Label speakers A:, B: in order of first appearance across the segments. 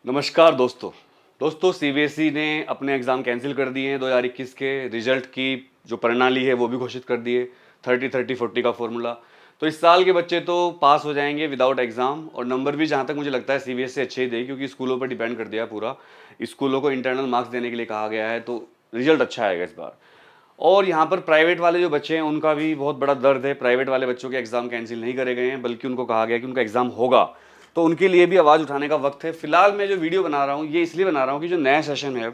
A: नमस्कार दोस्तों सीबीएसई ने अपने एग्ज़ाम कैंसिल कर दिए हैं 2021 के। रिजल्ट की जो प्रणाली है वो भी घोषित कर दिए, 30-30-40 का फॉर्मूला। तो इस साल के बच्चे तो पास हो जाएंगे विदाउट एग्ज़ाम, और नंबर भी जहाँ तक मुझे लगता है सीबीएसई अच्छे ही देगी, क्योंकि स्कूलों पर डिपेंड कर दिया पूरा। स्कूलों को इंटरनल मार्क्स देने के लिए कहा गया है, तो रिजल्ट अच्छा आएगा इस बार। और यहाँ पर प्राइवेट वाले जो बच्चे हैं उनका भी बहुत बड़ा दर्द है। प्राइवेट वाले बच्चों के एग्ज़ाम कैंसिल नहीं करे गए हैं, बल्कि उनको कहा गया कि उनका एग्ज़ाम होगा, तो उनके लिए भी आवाज़ उठाने का वक्त है। फिलहाल मैं जो वीडियो बना रहा हूँ ये इसलिए बना रहा हूँ कि जो नया सेशन है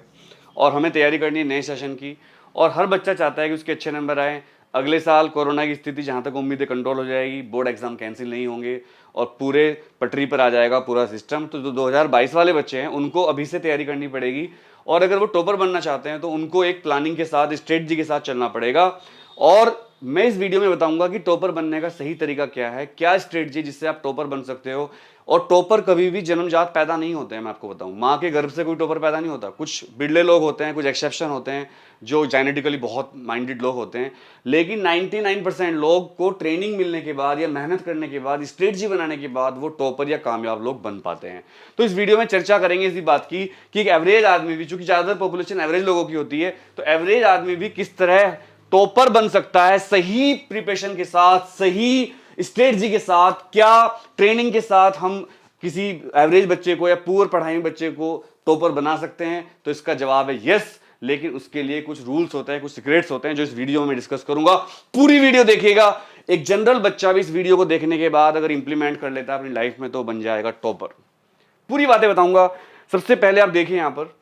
A: और हमें तैयारी करनी है नए सेशन की, और हर बच्चा चाहता है कि उसके अच्छे नंबर आए। अगले साल कोरोना की स्थिति जहाँ तक उम्मीद है कंट्रोल हो जाएगी, बोर्ड एग्जाम कैंसिल नहीं होंगे और पूरे पटरी पर आ जाएगा पूरा सिस्टम। तो जो 2022 वाले बच्चे हैं उनको अभी से तैयारी करनी पड़ेगी, और अगर वो टॉपर बनना चाहते हैं तो उनको एक प्लानिंग के साथ, स्ट्रेटजी के साथ चलना पड़ेगा। और मैं इस वीडियो में बताऊंगा कि टॉपर बनने का सही तरीका क्या है, क्या स्ट्रेटजी जिससे आप टॉपर बन सकते हो। और टॉपर कभी भी जन्मजात पैदा नहीं होते हैं, मैं आपको बताऊं, माँ के गर्भ से कोई टॉपर पैदा नहीं होता। कुछ बिरले लोग होते हैं, कुछ एक्सेप्शन होते हैं जो जेनेटिकली बहुत माइंडेड लोग होते हैं, लेकिन 99% लोग को ट्रेनिंग मिलने के बाद या मेहनत करने के बाद, स्ट्रेटजी बनाने के बाद वो टॉपर या कामयाब लोग बन पाते हैं। तो इस वीडियो में चर्चा करेंगे इसी बात की कि एक एवरेज आदमी भी, चूंकि ज़्यादातर पॉपुलेशन एवरेज लोगों की होती है, तो एवरेज आदमी भी किस तरह टॉपर बन सकता है सही प्रिपरेशन के साथ, सही स्ट्रेटजी के साथ, क्या ट्रेनिंग के साथ हम किसी एवरेज बच्चे को या पुअर पढ़ाई में बच्चे को टॉपर बना सकते हैं। तो इसका जवाब है यस, लेकिन उसके लिए कुछ रूल्स होते हैं, कुछ सीक्रेट्स होते हैं जो इस वीडियो में डिस्कस करूंगा। पूरी वीडियो देखिएगा। एक जनरल बच्चा भी इस वीडियो को देखने के बाद अगर इंप्लीमेंट कर लेता है अपनी लाइफ में तो बन जाएगा टॉपर। पूरी बातें बताऊंगा। सबसे पहले आप देखिए यहां पर,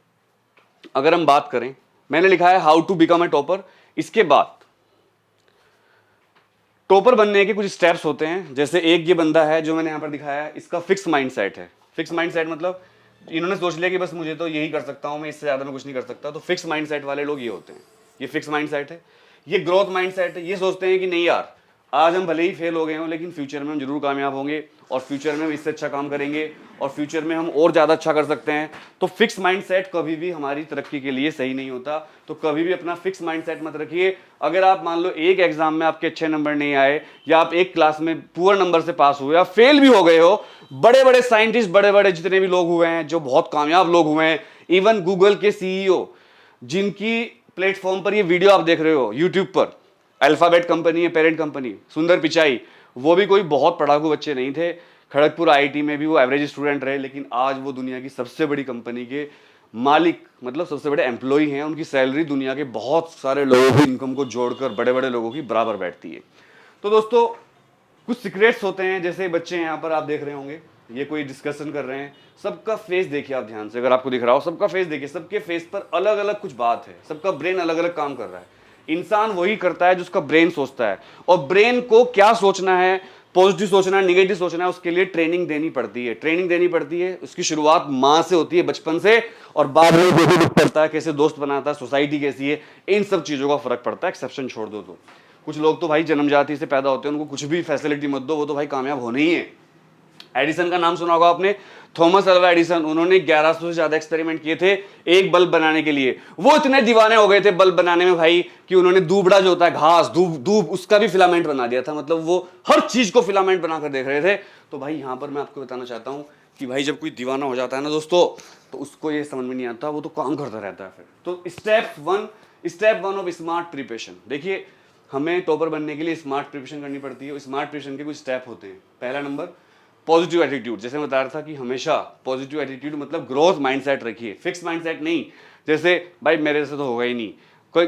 A: अगर हम बात करें, मैंने लिखा है how to become a topper. इसके बाद टॉपर बनने के कुछ स्टेप्स होते हैं। जैसे एक ये बंदा है जो मैंने यहां पर दिखाया है, इसका फिक्स माइंडसेट है। फिक्स माइंडसेट मतलब इन्होंने सोच लिया कि बस मुझे तो यही कर सकता हूं मैं, इससे ज्यादा मैं कुछ नहीं कर सकता। तो फिक्स माइंडसेट वाले लोग ये होते हैं, ये फिक्स माइंडसेट है। ये ग्रोथ माइंडसेट है, ये सोचते हैं कि नहीं यार, आज हम भले ही फेल हो गए हों लेकिन फ्यूचर में हम जरूर कामयाब होंगे, और फ्यूचर में हम इससे अच्छा काम करेंगे, और फ्यूचर में हम और ज़्यादा अच्छा कर सकते हैं। तो फिक्स माइंडसेट कभी भी हमारी तरक्की के लिए सही नहीं होता। तो कभी भी अपना फिक्स माइंडसेट मत रखिए। अगर आप मान लो एक एग्जाम में आपके अच्छे नंबर नहीं आए, या आप एक क्लास में पुअर नंबर से पास हुए, या फेल भी हो गए हो, बड़े बड़े साइंटिस्ट, बड़े बड़े जितने भी लोग हुए हैं, जो बहुत कामयाब लोग हुए हैं, इवन गूगल के सीईओ, जिनकी प्लेटफॉर्म पर ये वीडियो आप देख रहे हो यूट्यूब पर, अल्फाबेट कंपनी है, पेरेंट कंपनी, सुंदर पिचाई, वो भी कोई बहुत पढ़ाकू बच्चे नहीं थे। खड़गपुर आईआईटी में भी वो एवरेज स्टूडेंट रहे, लेकिन आज वो दुनिया की सबसे बड़ी कंपनी के मालिक, मतलब सबसे बड़े एम्प्लॉई हैं। उनकी सैलरी दुनिया के बहुत सारे लोगों की इनकम को जोड़कर बड़े बड़े लोगों की बराबर बैठती है। तो दोस्तों कुछ सीक्रेट्स होते हैं। जैसे बच्चे यहाँ पर आप देख रहे होंगे, ये कोई डिस्कशन कर रहे हैं, सबका फेस देखिए आप ध्यान से, अगर आपको दिख रहा हो सबका फेस देखिए, सबके फेस पर अलग अलग कुछ बात है, सबका ब्रेन अलग अलग काम कर रहा है। इंसान वही करता है जो उसका ब्रेन सोचता है, और ब्रेन को क्या सोचना है, पॉजिटिव सोचना है, निगेटिव सोचना है, उसके लिए ट्रेनिंग देनी पड़ती है। ट्रेनिंग देनी पड़ती है, उसकी शुरुआत माँ से होती है, बचपन से, और बाद में जो भी पड़ता है, कैसे दोस्त बनाता है, सोसाइटी कैसी है, इन सब चीज़ों का फर्क पड़ता है। एक्सेप्शन छोड़ दो तो कुछ लोग तो भाई जन्मजाति से पैदा होते हैं, उनको कुछ भी फैसिलिटी मत दो, वो तो भाई कामयाब होने ही है। एडिसन का नाम सुना होगा आपने, थॉमस अल्वा एडिसन। उन्होंने 1100 से ज्यादा एक्सपेरिमेंट किए थे एक बल्ब बनाने के लिए। वो इतने दीवाने हो गए थे बल्ब बनाने में भाई, कि उन्होंने दूबड़ा जो होता है घास, दूब उसका भी फिलामेंट बना दिया था। मतलब वो हर चीज को फिलामेंट बनाकर देख रहे थे। तो भाई यहां पर मैं आपको बताना चाहता हूं कि भाई जब कोई दीवाना हो जाता है ना दोस्तों, तो उसको ये समझ में नहीं आता, वो तो काम करता रहता है फिर। तो step one of smart preparation. देखिए, हमें टॉपर बनने के लिए स्मार्ट प्रिपरेशन करनी पड़ती है। स्मार्ट प्रिपरेशन के कुछ स्टेप होते हैं। पहला नंबर, पॉजिटिव एटीट्यूड। जैसे मैं बता रहा था कि हमेशा पॉजिटिव एटीट्यूड मतलब ग्रोथ माइंडसेट रखिए, फिक्स माइंडसेट नहीं। जैसे भाई मेरे से तो होगा ही नहीं,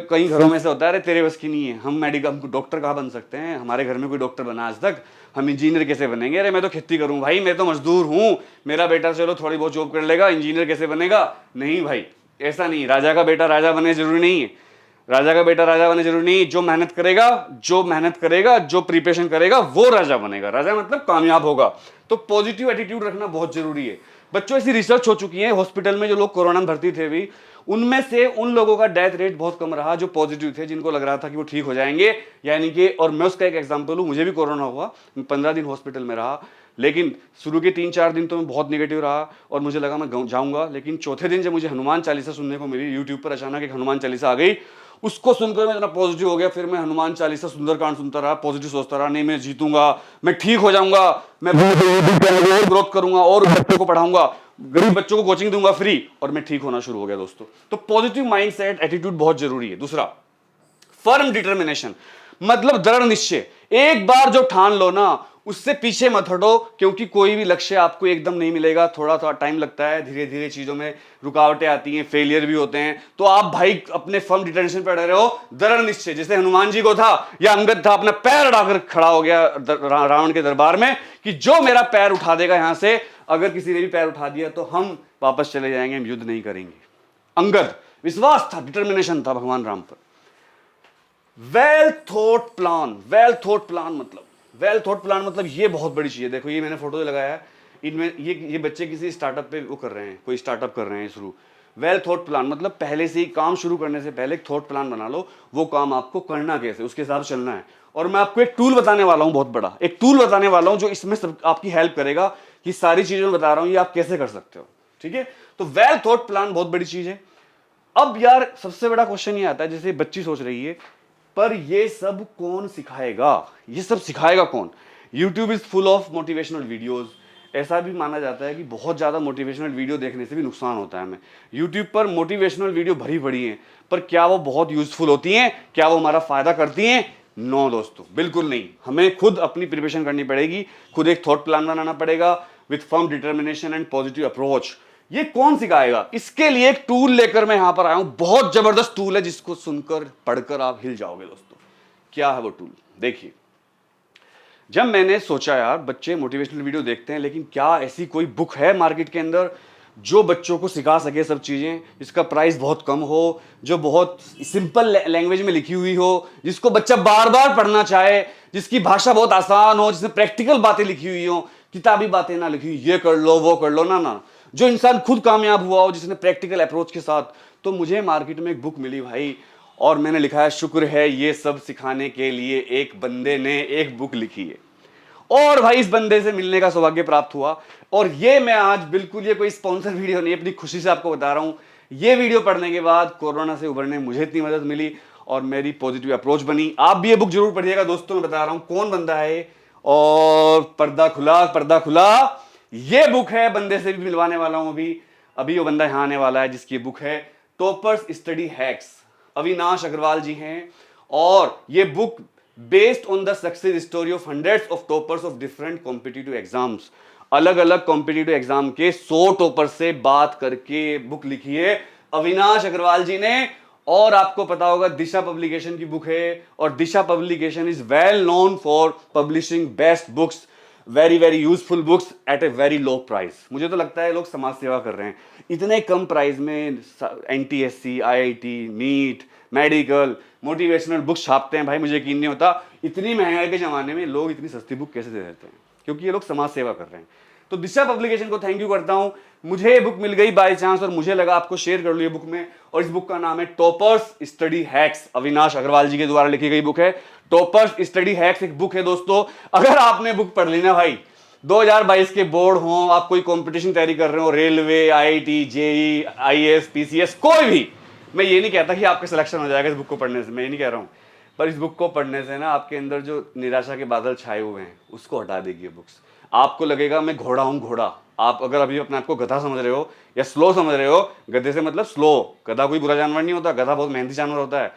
A: कई घरों में से होता है, अरे तेरे बस की नहीं है, हम डॉक्टर कहाँ बन सकते हैं, हमारे घर में कोई डॉक्टर बना आज तक, हम इंजीनियर कैसे बनेंगे, अरे मैं तो खेती करूँ भाई, मैं तो मजदूर हूँ, मेरा बेटा चलो थोड़ी बहुत जॉब कर लेगा, इंजीनियर कैसे बनेगा। नहीं भाई, ऐसा नहीं। राजा का बेटा राजा बने जरूरी नहीं है, राजा का बेटा राजा बने जरूरी नहीं। जो मेहनत करेगा, जो प्रिपरेशन करेगा, वो राजा बनेगा। राजा मतलब कामयाब होगा। तो पॉजिटिव एटीट्यूड रखना बहुत जरूरी है। बच्चों, ऐसी रिसर्च हो चुकी है, हॉस्पिटल में जो लोग कोरोना में भर्ती थे भी, उनमें से उन लोगों का डेथ रेट बहुत कम रहा जो पॉजिटिव थे, जिनको लग रहा था कि वो ठीक हो जाएंगे। यानी कि, और मैं उसका एक एग्जांपल हूं, मुझे भी कोरोना हुआ, 15 दिन हॉस्पिटल में रहा, लेकिन शुरू के 3-4 दिन तो मैं बहुत नेगेटिव रहा और मुझे लगा मैं जाऊंगा। लेकिन चौथे दिन जब मुझे हनुमान चालीसा सुनने को मिली, यूट्यूब पर अचानक एक हनुमान चालीसा आ गई, उसको सुनकर मैं इतना पॉजिटिव हो गया। फिर मैं हनुमान चालीसा, सुंदरकांड सुनता रहा, पॉजिटिव सोचता रहा, नहीं मैं जीतूंगा, मैं ठीक हो जाऊंगा, मैं ग्रोथ करूंगा और बच्चों को पढ़ाऊंगा। गरीब बच्चों को कोचिंग दूंगा फ्री और मैं ठीक होना शुरू हो गया दोस्तों। तो पॉजिटिव माइंडसेट, एटीट्यूड बहुत जरूरी है। दूसरा, फर्म डिटर्मिनेशन, मतलब दृढ़ निश्चय। एक बार जो ठान लो ना, उससे पीछे मत हटो, क्योंकि कोई भी लक्ष्य आपको एकदम नहीं मिलेगा, थोड़ा थोड़ा टाइम लगता है, धीरे धीरे चीजों में रुकावटें आती हैं, फेलियर भी होते हैं। तो आप भाई अपने फर्म डिटर्मिनेशन पर अड़े रहो, दृढ़ निश्चय। जैसे हनुमान जी को था या अंगद था, अपना पैर उठाकर खड़ा हो गया रावण के दरबार में कि जो मेरा पैर उठा देगा यहां से, अगर किसी ने भी पैर उठा दिया तो हम वापस चले जाएंगे, हम युद्ध नहीं करेंगे। अंगद, विश्वास था, डिटर्मिनेशन था भगवान राम पर। Well thought plan, well thought plan मतलब ये बहुत बड़ी चीज है। देखो ये मैंने फोटो लगाया है, इनमें ये बच्चे किसी स्टार्टअप पे वो कर रहे हैं, कोई स्टार्टअप कर रहे हैं शुरू। वेल थॉट प्लान मतलब पहले से ही काम शुरू करने से पहले एक थॉट प्लान बना लो, वो काम आपको करना कैसे, उसके हिसाब से चलना है। और मैं आपको एक टूल बताने वाला हूं, बहुत बड़ा एक टूल बताने वाला हूं, जो इसमें सब आपकी हेल्प करेगा कि सारी चीजें मैं बता रहा हूं ये आप कैसे कर सकते हो। ठीक है, तो वेल थॉट प्लान बहुत बड़ी चीज है। अब यार सबसे बड़ा क्वेश्चन ये आता है, जैसे बच्ची सोच रही है, पर ये सब कौन सिखाएगा, ये सब सिखाएगा कौन? YouTube is full of motivational videos. ऐसा भी माना जाता है कि बहुत ज्यादा मोटिवेशनल वीडियो देखने से भी नुकसान होता है हमें। YouTube पर मोटिवेशनल वीडियो भरी पड़ी हैं, पर क्या वो बहुत यूजफुल होती हैं? क्या वो हमारा फायदा करती हैं? नो दोस्तों, बिल्कुल नहीं। हमें खुद अपनी प्रिपरेशन करनी पड़ेगी, खुद एक थॉट प्लान बनाना पड़ेगा with firm determination and positive approach. ये कौन सिखाएगा? इसके लिए एक टूल लेकर मैं यहां पर आया हूं, बहुत जबरदस्त टूल है, जिसको सुनकर पढ़कर आप हिल जाओगे दोस्तों। क्या है वो टूल? देखिए, जब मैंने सोचा यार बच्चे मोटिवेशनल वीडियो देखते हैं, लेकिन क्या ऐसी कोई बुक है मार्केट के अंदर जो बच्चों को सिखा सके सब चीजें, जिसका प्राइस बहुत कम हो, जो बहुत सिंपल लैंग्वेज में लिखी हुई हो, जिसको बच्चा बार बार पढ़ना चाहे, जिसकी भाषा बहुत आसान हो, जिसमें प्रैक्टिकल बातें लिखी हुई हो, किताबी बातें ना लिखी हुई, ये कर लो वो कर लो, ना, जो इंसान खुद कामयाब हुआ हो, जिसने प्रैक्टिकल अप्रोच के साथ। तो मुझे मार्केट में एक बुक मिली भाई, और मैंने लिखा है, शुक्र है ये सब सिखाने के लिए एक बंदे ने एक बुक लिखी है। और भाई इस बंदे से मिलने का सौभाग्य प्राप्त हुआ, और ये मैं आज बिल्कुल, ये कोई स्पॉन्सर वीडियो नहीं, अपनी खुशी से आपको बता रहा हूं। ये वीडियो पढ़ने के बाद कोरोना से उभरने में मुझे इतनी मदद मिली और मेरी पॉजिटिव अप्रोच बनी। आप भी ये बुक जरूर पढ़िएगा दोस्तों। मैं बता रहा हूं कौन बंदा है, और पर्दा खुला। ये बुक है, बंदे से भी मिलवाने वाला हूं अभी वो बंदा यहां आने वाला है, जिसकी बुक है toppers study hacks. Avinash Agrawal ji हैं, और ये book based on the success story of hundreds of toppers of different competitive exams. अलग अलग कॉम्पिटिटिव एग्जाम के 100 टॉपर से बात करके बुक लिखी है अविनाश अग्रवाल जी ने। और आपको पता होगा दिशा पब्लिकेशन की बुक है, और Disha publication is well known for publishing best books, very very useful books at a very low price. मुझे तो लगता है लोग समाज सेवा कर रहे हैं, इतने कम प्राइस में NTSC, IIT, NEET, medical, motivational books छापते हैं। भाई मुझे यकीन नहीं होता इतनी महंगाई के जमाने में लोग इतनी सस्ती बुक कैसे दे देते हैं, क्योंकि ये लोग समाज सेवा कर रहे हैं। तो दिशा पब्लिकेशन को थैंक यू करता हूं, मुझे ये बुक मिल गई बाय चांस, और मुझे लगा आपको शेयर कर लो ये बुक में। और इस बुक का नाम है toppers study hacks, Avinash Agrawal ji के द्वारा लिखी गई बुक है टॉपर्स स्टडी हैक्स। एक बुक है दोस्तों, अगर आपने बुक पढ़ ली ना भाई, 2022 के बोर्ड हो, आप कोई कंपटीशन तैयारी कर रहे हो, railway, IIT, JEE, IAS, PCS, कोई भी, मैं ये नहीं कहता कि आपका सिलेक्शन हो जाएगा इस बुक को पढ़ने से, मैं ये नहीं कह रहा हूँ, पर इस बुक को पढ़ने से ना आपके अंदर जो निराशा के बादल छाए हुए हैं उसको हटा देगी ये बुक्स। आपको लगेगा मैं घोड़ा हूं, घोड़ा। आप अगर अभी अपने आप को गधा समझ रहे हो या स्लो समझ रहे हो, गधे से मतलब स्लो, गधा कोई बुरा जानवर नहीं होता, गधा बहुत मेहनती जानवर होता है।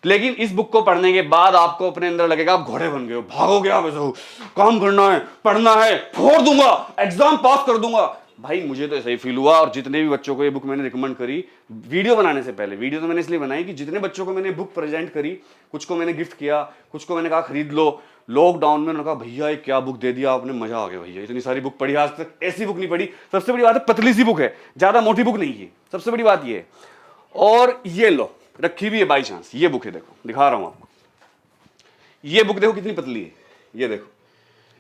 A: लेकिन इस बुक को पढ़ने के बाद आपको अपने अंदर लगेगा आप घोड़े बन गए हो, भागोगे आप ऐसे, काम करना है, पढ़ना है, फोड़ दूंगा, एग्जाम पास कर दूंगा। भाई मुझे तो ऐसा ही फील हुआ, और जितने भी बच्चों को ये बुक मैंने रिकमेंड करी वीडियो बनाने से पहले, वीडियो तो मैंने इसलिए बनाई कि जितने बच्चों को मैंने बुक प्रेजेंट करी, कुछ को मैंने गिफ्ट किया, कुछ को मैंने कहा खरीद लो। लॉकडाउन में उन्होंने कहा भैया ये क्या बुक दे दिया आपने, मजा आ गया भैया, इतनी सारी बुक पढ़ी, आज तक ऐसी बुक नहीं पढ़ी। सबसे बड़ी बात है पतली सी बुक है, ज्यादा मोटी बुक नहीं है, सबसे बड़ी बात ये है। और ये लो रखी भी है बाई चांस, ये बुक है, देखो दिखा रहा हूं आपको, ये बुक देखो कितनी पतली है, ये देखो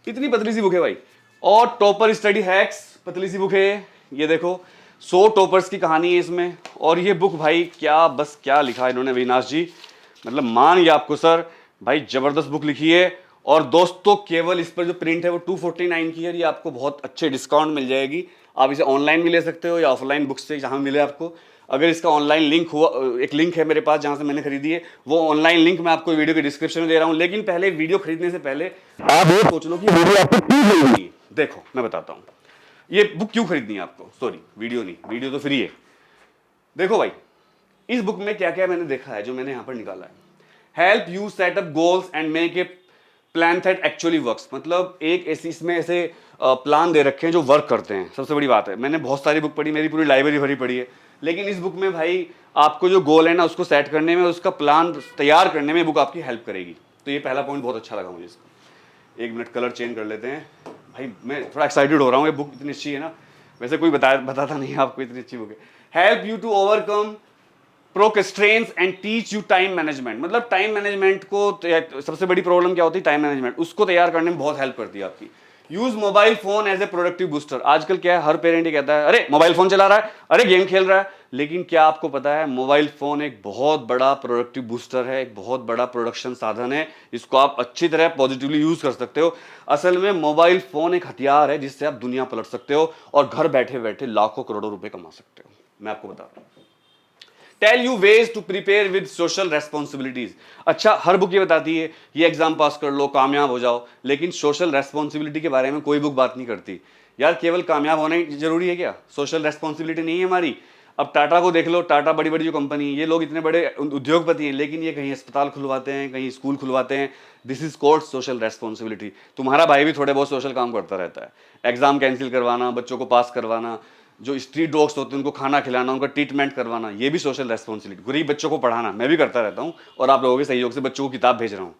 A: इतनी पतली सी बुक है भाई। और टॉपर स्टडी हैक्स, पतली सी बुक है, ये देखो 100 टॉपर्स की कहानी है इसमें। और ये बुक भाई क्या, बस क्या लिखा है इन्होंने अविनाश जी, मतलब मान गया आपको सर, भाई जबरदस्त बुक लिखी है। और दोस्तों केवल इस पर जो प्रिंट है वो 249 की है, ये आपको बहुत अच्छे डिस्काउंट मिल जाएगी। आप इसे ऑनलाइन भी ले सकते हो या ऑफलाइन बुक से जहां मिले आपको। अगर इसका ऑनलाइन लिंक हुआ, एक लिंक है मेरे पास जहां से मैंने खरीदी है, वो ऑनलाइन लिंक मैं आपको वीडियो के डिस्क्रिप्शन में दे रहा हूं। लेकिन पहले वीडियो खरीदने से पहले आप ये सोच लो कि वीडियो आपको क्यों मिलेगी। देखो मैं बताता हूं, ये बुक क्यों खरीदनी है आपको, सॉरी वीडियो नहीं, वीडियो तो फ्री है। देखो भाई इस बुक में क्या क्या मैंने देखा है जो मैंने यहां पर निकाला है। Help you set up goals and make a plan that actually works, मतलब एक ऐसी इसमें ऐसे प्लान दे रखे हैं जो वर्क करते हैं। सबसे बड़ी बात है, मैंने बहुत सारी बुक पढ़ी, मेरी पूरी लाइब्रेरी भरी पड़ी है, लेकिन इस बुक में भाई आपको जो गोल है ना उसको सेट करने में, उसका प्लान तैयार करने में बुक आपकी हेल्प करेगी। तो ये पहला पॉइंट बहुत अच्छा लगा मुझे इसका। एक मिनट कलर चेंज कर लेते हैं। भाई मैं थोड़ा एक्साइटेड हो रहा हूँ, ये बुक इतनी अच्छी है ना, वैसे कोई बताता नहीं है आपको इतनी अच्छी बुक है। Help you to overcome procrastination and teach you time management, मतलब टाइम मैनेजमेंट को, सबसे बड़ी प्रॉब्लम क्या होती है टाइम मैनेजमेंट, उसको तैयार करने में बहुत हेल्प करती है आपकी। Use mobile phone as a productive booster. आजकल क्या है, हर पेरेंट ही कहता है अरे मोबाइल फोन चला रहा है, अरे गेम खेल रहा है, लेकिन क्या आपको पता है मोबाइल फोन एक बहुत बड़ा प्रोडक्टिव बूस्टर है, एक बहुत बड़ा प्रोडक्शन साधन है, इसको आप अच्छी तरह पॉजिटिवली यूज कर सकते हो। असल में मोबाइल फोन एक हथियार है जिससे आप दुनिया पलट सकते हो और घर बैठे बैठे लाखों करोड़ों रुपए कमा सकते हो। मैं आपको बता रहा हूं। Tell you ways to prepare with social responsibilities. अच्छा हर बुक ये बताती है ये एग्जाम पास कर लो कामयाब हो जाओ, लेकिन सोशल रेस्पॉन्सिबिलिटी के बारे में कोई बुक बात नहीं करती। यार केवल कामयाब होना ही जरूरी है क्या, सोशल रेस्पॉन्सिबिलिटी नहीं है हमारी। अब टाटा को देख लो, टाटा बड़ी बड़ी जो कंपनी, ये लोग इतने बड़े उद्योगपति हैं, लेकिन ये कहीं अस्पताल खुलवाते हैं, कहीं स्कूल खुलवाते हैं। This is called social responsibility. तुम्हारा भाई भी थोड़े बहुत सोशल काम करता रहता है, एग्जाम कैंसिल करवाना, बच्चों को पास करवाना, जो स्ट्रीट डॉग्स होते हैं उनको खाना खिलाना, उनका ट्रीटमेंट करवाना, ये भी सोशल रेस्पॉन्सिबिलिटी। गरीब बच्चों को पढ़ाना मैं भी करता रहता हूँ, और आप लोगों के सहयोग से बच्चों को किताब भेज रहा हूँ।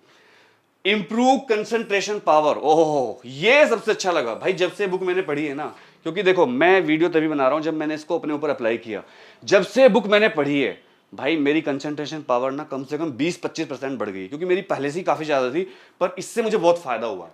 A: इंप्रूव कंसंट्रेशन पावर, ओहो ये सबसे अच्छा लगा भाई जब से बुक मैंने पढ़ी है ना, क्योंकि देखो मैं वीडियो तभी बना रहा हूँ जब मैंने इसको अपने ऊपर अप्लाई किया। जब से बुक मैंने पढ़ी है भाई मेरी कंसंट्रेशन पावर ना कम से कम 20-25% बढ़ गई, क्योंकि मेरी पहले से ही काफी ज्यादा थी, पर इससे मुझे बहुत फायदा हुआ।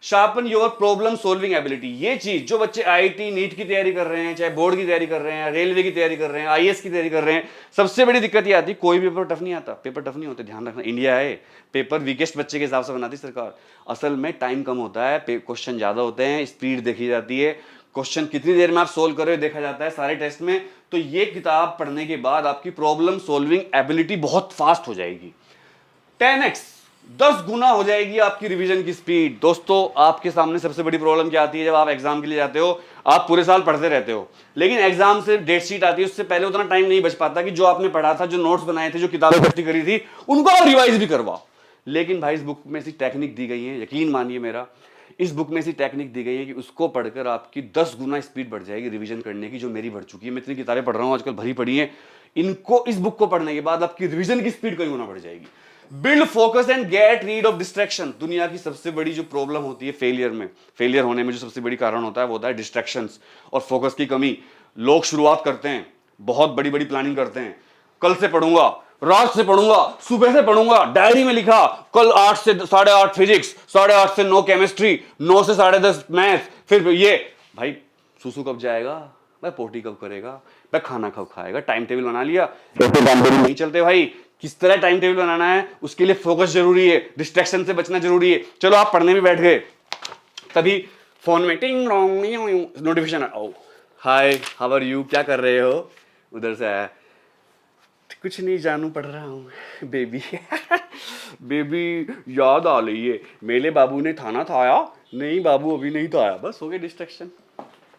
A: Sharpen your problem solving ability, ये चीज जो बच्चे आईआईटी नीट की तैयारी कर रहे हैं, चाहे बोर्ड की तैयारी कर रहे हैं, रेलवे की तैयारी कर रहे हैं, आईएएस की तैयारी कर रहे हैं, सबसे बड़ी दिक्कत ये आती है कोई भी पेपर टफ नहीं आता। पेपर टफ नहीं होते, ध्यान रखना, इंडिया है, पेपर वीकेस्ट बच्चे के हिसाब से बनाती सरकार। असल में टाइम कम होता है, क्वेश्चन ज्यादा होते हैं, स्पीड देखी जाती है, क्वेश्चन कितनी देर में आप सोल्व कर रहे हो देखा जाता है सारे टेस्ट में। तो ये किताब पढ़ने के बाद आपकी प्रॉब्लम सोल्विंग एबिलिटी बहुत फास्ट हो जाएगी, 10x 10 गुना हो जाएगी आपकी रिवीजन की स्पीड। दोस्तों आपके सामने सबसे बड़ी प्रॉब्लम क्या आती है, जब आप एग्जाम के लिए जाते हो, आप पूरे साल पढ़ते रहते हो, लेकिन एग्जाम से डेट शीट आती है, उससे पहले उतना टाइम नहीं बच पाता कि जो आपने पढ़ा था, जो नोट्स बनाए थे, जो किताबें इकट्ठी करी थी, उनको आप रिवाइज भी करवाओ। लेकिन भाई इस बुक में ऐसी टेक्निक दी गई है, यकीन मानिए मेरा, इस बुक में ऐसी टेक्निक दी गई है कि उसको पढ़कर आपकी 10 गुना स्पीड बढ़ जाएगी रिवीजन करने की, जो मेरी बढ़ चुकी है। मैं इतनी किताबें पढ़ रहा हूँ आजकल, भरी पड़ी हैं, इनको इस बुक को पढ़ने के बाद आपकी रिवीजन की स्पीड कई गुना बढ़ जाएगी। Build focus and get rid of distraction. दुनिया की सबसे बड़ी जो प्रॉब्लम होती है फेलियर होने में जो सबसे बड़ी कारण होता है वो होता है डिस्ट्रैक्शंस और फोकस की कमी। लोग शुरुआत करते हैं, बहुत बड़ी बड़ी प्लानिंग करते हैं, कल से पढ़ूंगा, रात से पढ़ूंगा, सुबह से पढ़ूंगा, डायरी में लिखा कल 8 से 8:30 फिजिक्स, 8:30 से 9 केमिस्ट्री, 9 से 10:30 मैथ, फिर ये भाई सुसु कब जाएगा, भाई पोटी कब करेगा, भाई खाना कब खाएगा, टाइम टेबल बना लिया, ऐसे टाइम टेबल नहीं चलते भाई। किस तरह टाइम टेबल बनाना है, उसके लिए फोकस जरूरी है, डिस्ट्रैक्शन से बचना जरूरी है। चलो आप पढ़ने में बैठ गए, तभी फोन में टिंग रॉन्ग notification, oh hi how are you, क्या कर रहे हो, उधर से आया, कुछ नहीं जानू पढ़ रहा हूँ बेबी बेबी याद आ रही है, मेरे बाबू ने थाना था आया, नहीं बाबू अभी नहीं तो आया, बस हो गया डिस्ट्रैक्शन,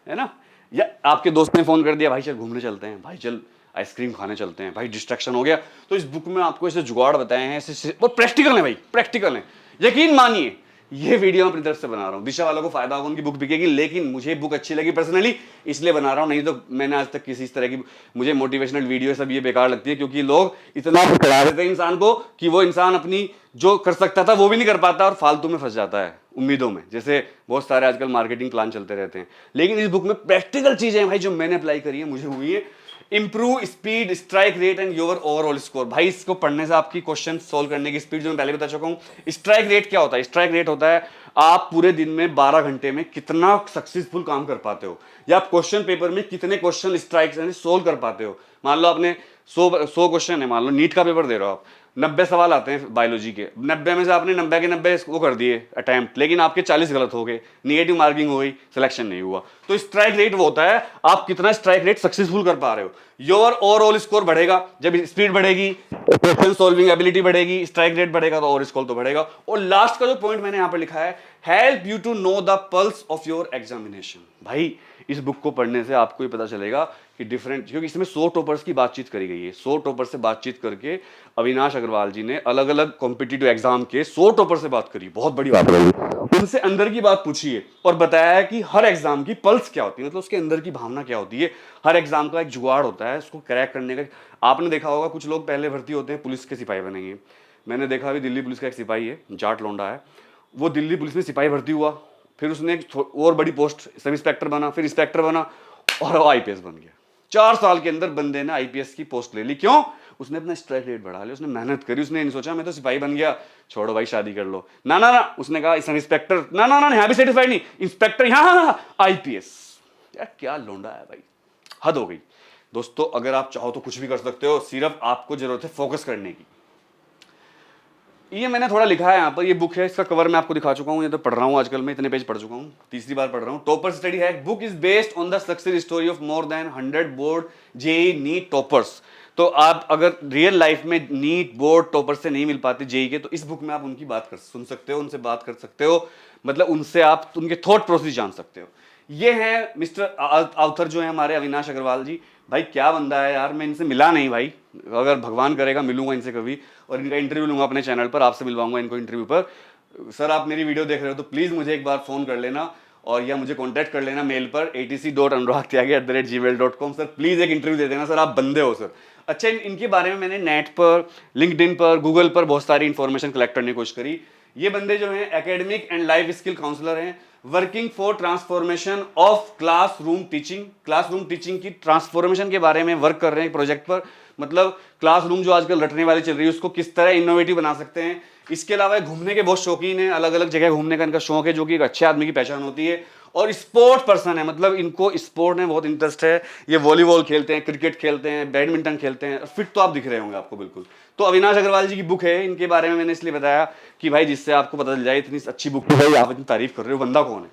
A: है ना। या आपके दोस्त ने फोन कर दिया, भाई चल घूमने चलते हैं, भाई चल आइसक्रीम खाने चलते हैं, भाई डिस्ट्रैक्शन हो गया। तो इस बुक में आपको ऐसे जुगाड़ बताए हैं, ऐसे और प्रैक्टिकल है भाई, प्रैक्टिकल है, यकीन मानिए। ये वीडियो मैं अपनी तरफ से बना रहा हूँ, दिशा वालों को फायदा होगा, उनकी बुक बिकेगी, लेकिन मुझे बुक अच्छी लगी पर्सनली इसलिए बना रहा हूँ, नहीं तो मैंने आज तक किसी इस तरह की, मुझे मोटिवेशनल वीडियो सब ये बेकार लगती है, क्योंकि लोग इतना चढ़ा देते हैं इंसान को कि वो इंसान अपनी जो कर सकता था वो भी नहीं कर पाता और फालतू में फंस जाता है उम्मीदों में। जैसे बहुत सारे आजकल मार्केटिंग प्लान चलते रहते हैं, लेकिन इस बुक में प्रैक्टिकल चीजें हैं भाई जो मैंने अप्लाई करी है, मुझे हुई है। Improve speed, strike rate and your overall score. भाई इसको पढ़ने से आपकी क्वेश्चन सोल्व करने की स्पीड, जो मैं पहले बता चुका हूं। स्ट्राइक रेट क्या होता है, स्ट्राइक रेट होता है आप पूरे दिन में 12 घंटे में कितना सक्सेसफुल काम कर पाते हो, या आप क्वेश्चन पेपर में कितने क्वेश्चन स्ट्राइक यानी सोल्व कर पाते हो। मान लो आपने 100 क्वेश्चन है, मान लो नीट का पेपर दे रहे हो आप, 90 सवाल आते हैं बायोलॉजी के, 90 में से आपने 90 के 90 वो कर दिए अटेम्प्ट, लेकिन आपके 40 गलत हो गए, नेगेटिव मार्किंग हो गई, सिलेक्शन नहीं हुआ। तो स्ट्राइक रेट वो होता है आप कितना स्ट्राइक रेट सक्सेसफुल कर पा रहे हो। योर ओवरऑल स्कोर बढ़ेगा जब स्पीड बढ़ेगी, क्वेश्चन सॉल्विंग एबिलिटी बढ़ेगी, स्ट्राइक रेट बढ़ेगा तो ओवर स्कोर तो बढ़ेगा। और लास्ट का जो पॉइंट मैंने यहां पर लिखा है, help you to know the pulse of your examination. भाई इस बुक को पढ़ने से आपको ये पता चलेगा कि डिफरेंट, क्योंकि इसमें 100 टॉपर्स की बातचीत करी गई है। 100 टॉपर से बातचीत करके अविनाश अग्रवाल जी ने अलग अलग कॉम्पिटिटिव एग्जाम के 100 टॉपर से बात करी, बहुत बड़ी बात है। उनसे अंदर की बात पूछी है और बताया है कि हर एग्जाम की पल्स क्या होती है, मतलब उसके अंदर की भावना क्या होती है। हर एग्जाम का एक जुगाड़ होता है उसको क्रैक करने का। आपने देखा होगा कुछ लोग पहले भर्ती होते हैं पुलिस के सिपाही बनेंगे। मैंने देखा अभी दिल्ली पुलिस का एक सिपाही है, जाट लौंडा है, वो दिल्ली पुलिस में सिपाही भर्ती हुआ, फिर उसने एक और बड़ी पोस्ट सब इंस्पेक्टर बना, फिर इंस्पेक्टर बना और वो आईपीएस बन गया। 4 साल के अंदर बंदे ने आईपीएस की पोस्ट ले ली। क्यों? उसने अपना स्ट्राइक रेट बढ़ा लिया, उसने मेहनत करी, उसने नहीं सोचा मैं तो सिपाही बन गया, छोड़ो भाई शादी कर लो। ना ना ना, उसने कहा सब इंस्पेक्टर, ना ना ना, यहाँ भी सेटिस्फाइड नहीं, इंस्पेक्टर, यहाँ आईपीएस। यार क्या लोंडा है भाई, हद हो गई। दोस्तों अगर आप चाहो तो कुछ भी कर सकते हो, सिर्फ आपको जरूरत है फोकस करने की। ये मैंने थोड़ा लिखा है यहाँ पर, ये बुक है, इसका कवर मैं आपको दिखा चुका हूँ, ये तो पढ़ रहा हूँ आजकल, मैं इतने पेज पढ़ चुका हूँ, तीसरी बार पढ़ रहा हूँ। Topper study hack book is based on the success story of more than 100 board JEE NEET toppers. तो आप अगर रियल लाइफ में नीट बोर्ड टॉपर से नहीं मिल पाते जेईई के, तो इस बुक में आप उनकी बात कर सुन सकते हो, उनसे बात कर सकते हो, मतलब उनसे आप उनके थॉट प्रोसेस जान सकते हो। ये है मिस्टर ऑथर जो है हमारे अविनाश अग्रवाल जी। भाई क्या बंदा है यार, मैं इनसे मिला नहीं भाई, अगर भगवान करेगा मिलूंगा इनसे कभी और इनका इंटरव्यू लूंगा अपने चैनल पर, आपसे मिलवाऊंगा इनको इंटरव्यू पर। सर आप मेरी वीडियो देख रहे हो तो प्लीज़ मुझे एक बार फ़ोन कर लेना और या मुझे कॉन्टैक्ट कर लेना मेल पर atc.anuragtyagi@gmail.com। सर प्लीज़ एक इंटरव्यू दे देना सर, आप बंदे हो सर। अच्छा इनके बारे में मैंने नेट पर, लिंक्डइन पर, गूगल पर बहुत सारी इंफॉर्मेशन कलेक्ट करने की कोशिश करी। ये बंदे जो हैं academic and life skill counsellor हैं, working for transformation of classroom teaching. Classroom teaching की ट्रांसफॉर्मेशन के बारे में वर्क कर रहे हैं प्रोजेक्ट पर, मतलब क्लासरूम जो आजकल रटने वाली चल रही है उसको किस तरह इनोवेटिव बना सकते हैं। इसके अलावा घूमने के बहुत शौकीन है, अलग अलग जगह घूमने का इनका शौक है, जो कि एक अच्छे आदमी की पहचान होती है। और स्पोर्ट्स पर्सन है, मतलब इनको स्पोर्ट में बहुत इंटरेस्ट है। ये वॉलीबॉल खेलते हैं, क्रिकेट खेलते हैं, बैडमिंटन खेलते हैं, फिट तो आप दिख रहे होंगे आपको बिल्कुल। तो अविनाश अग्रवाल जी की बुक है, इनके बारे में मैंने इसलिए बताया कि भाई जिससे आपको पता चल जाए इतनी अच्छी बुक, तो भाई आप इतनी तारीफ कर रहे हो, बंदा कौन है।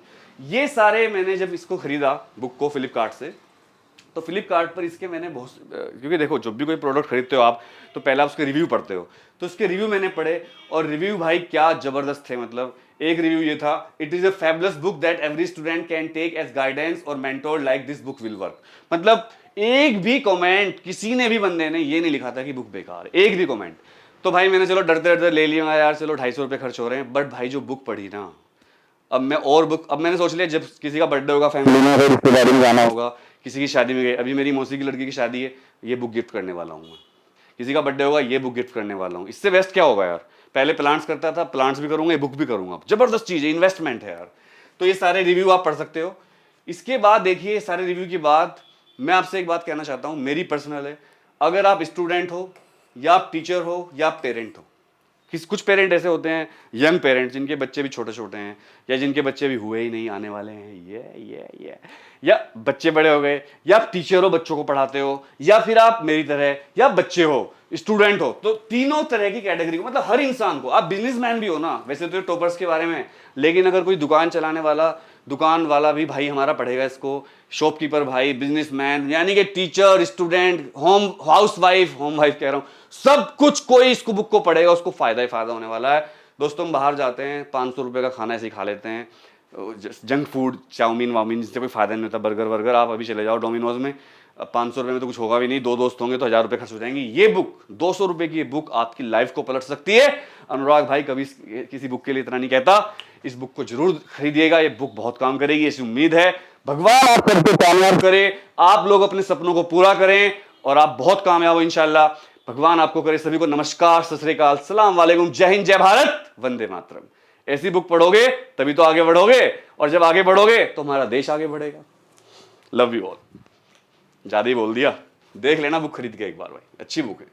A: ये सारे मैंने जब इसको खरीदा बुक को फ्लिपकार्ट से, तो फ्लिपकार्ट पर इसके मैंने बहुत, क्योंकि देखो जब भी कोई प्रोडक्ट खरीदते हो आप तो पहले आप उसके रिव्यू पढ़ते हो, तो उसके रिव्यू मैंने पढ़े और रिव्यू भाई क्या जबरदस्त थे। मतलब एक रिव्यू ये था, it is a fabulous book that every student can take as guidance और mentor like this book will work. मतलब एक भी कमेंट किसी ने भी बंदे ने ये नहीं लिखा था कि बुक बेकार है, एक भी कमेंट। तो भाई मैंने चलो डरते डरते ले लिया यार, चलो 250 रुपये खर्च हो रहे हैं, बट भाई जो बुक पढ़ी ना, अब मैं और बुक, अब मैंने सोच लिया जब किसी का बर्थडे होगा फैमिली में, रिश्तेदारी में जाना होगा, किसी की शादी में गए, अभी मेरी मौसी की लड़की की शादी है, ये बुक गिफ्ट करने वाला हूँ मैं। किसी का बर्थडे होगा, ये बुक गिफ्ट करने वाला हूँ। इससे बेस्ट क्या होगा यार, पहले प्लांट्स करता था, प्लांट्स भी करूंगा, ये बुक भी करूंगा। जबरदस्त चीज़ है, इन्वेस्टमेंट है यार। तो ये सारे रिव्यू आप पढ़ सकते हो। इसके बाद देखिए सारे रिव्यू के बाद मैं आपसे एक बात कहना चाहता हूँ, मेरी पर्सनल है, अगर आप स्टूडेंट हो या आप टीचर हो या आप पेरेंट हो, कुछ पेरेंट ऐसे होते हैं यंग पेरेंट्स जिनके बच्चे भी छोटे छोटे हैं या जिनके बच्चे भी हुए ही नहीं, आने वाले हैं, ये या बच्चे बड़े हो गए, या आप टीचर हो बच्चों को पढ़ाते हो, या फिर आप मेरी तरह या बच्चे हो स्टूडेंट हो, तो तीनों तरह की कैटेगरी को, मतलब हर इंसान को, आप बिजनेसमैन भी हो ना, वैसे तो टॉपर्स के बारे में, लेकिन अगर कोई दुकान चलाने वाला, दुकान वाला भी भाई हमारा पढ़ेगा इसको, शॉपकीपर भाई, बिजनेसमैन, यानी कि teacher, student, home housewife, home wife कह रहा हूँ, सब कुछ कोई इसको बुक को पढ़ेगा उसको फायदा ही फायदा होने वाला है। दोस्तों हम बाहर जाते हैं 500 रुपये का खाना ऐसे ही खा लेते हैं, जंक फूड, चाउमीन वाउमीन, जिससे कोई फायदा नहीं होता, बर्गर वर्गर, आप अभी चले जाओ डोमिनोज में, 500 रुपये में तो कुछ होगा भी नहीं, 2 दोस्त होंगे तो 1000 रुपये खर्च हो जाएंगे। ये बुक 200 रुपये की, ये बुक आपकी लाइफ को पलट सकती है। अनुराग भाई कभी किसी बुक के लिए इतना नहीं कहता, इस बुक को जरूर खरीदिएगा, ये बुक बहुत काम करेगी, ऐसी उम्मीद है। भगवान आप सबको कामयाब करे, आप लोग अपने सपनों को पूरा करें और आप बहुत कामयाब हो इंशाल्लाह। भगवान आपको करे। सभी को नमस्कार, सत श्री अकाल, सलाम वालेकुम, जय हिंद, जय भारत, वंदे मातरम। ऐसी बुक पढ़ोगे तभी तो आगे बढ़ोगे, और जब आगे बढ़ोगे तो हमारा देश आगे बढ़ेगा। Love you all. ज्यादा ही बोल दिया, देख लेना बुक खरीद के एक बार भाई, अच्छी बुक है।